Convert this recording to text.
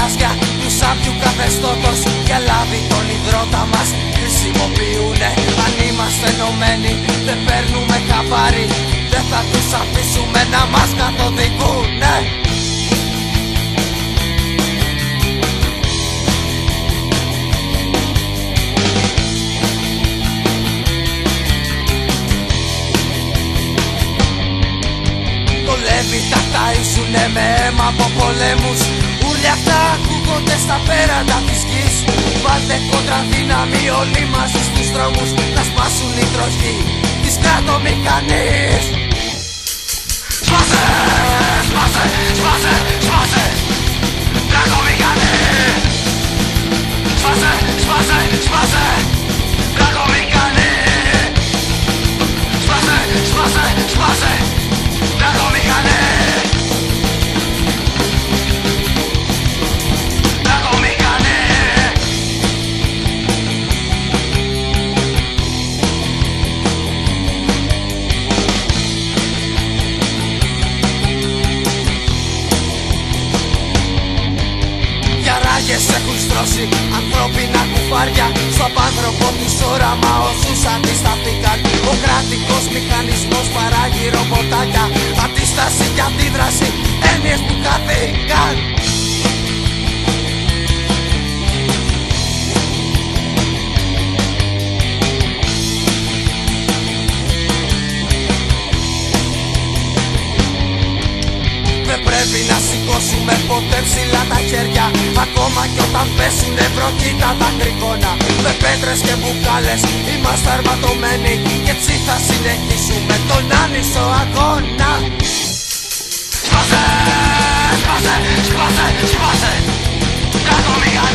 γαλάζια του σάπιου καθεστώτος για λάδι τον υδρότα μας χρησιμοποιούνε. Αν είμαστε ενωμένοι δεν παίρνουμε χαμπάρι, δεν θα τους αφήσουμε να μας καθοδηγούνε. Τα ταΐσουνε με αίμα από πολέμους. Όλοι αυτά ακούγονται στα πέραντα της γης. Βάλτε κόντρα δύναμη όλοι μαζί στους δρόμους να σπάσουν οι τροχοί της κρατομηχανής. Σπάσε, σπάσε, σπάσε, σπάσε κρατομηχανή. Σπάσε, σπάσε, σπάσε κρατομηχανή. Σπάσε, σπάσε, σπάσε κρατομηχανή. Έχουν στρώσει ανθρώπινα κουφάρια στο απάνθρωπο τους όραμα όσους αντισταθήκαν. Ο κρατικός μηχανισμός παράγει ρομποτάκια, αντίσταση και αντίδραση, έννοιες που χάθηκαν. Πρέπει να σηκώσουμε ποτέ ψηλά τα χέρια, ακόμα κι όταν πέσουνε βροχήτα τα κρυκόνα. Με πέτρες και μπουκάλες είμαστε αρματωμένοι και έτσι θα συνεχίσουμε τον άνισο αγώνα. Σπάσε, σπάσε, σπάσε, σπάσε κρατομηχανή.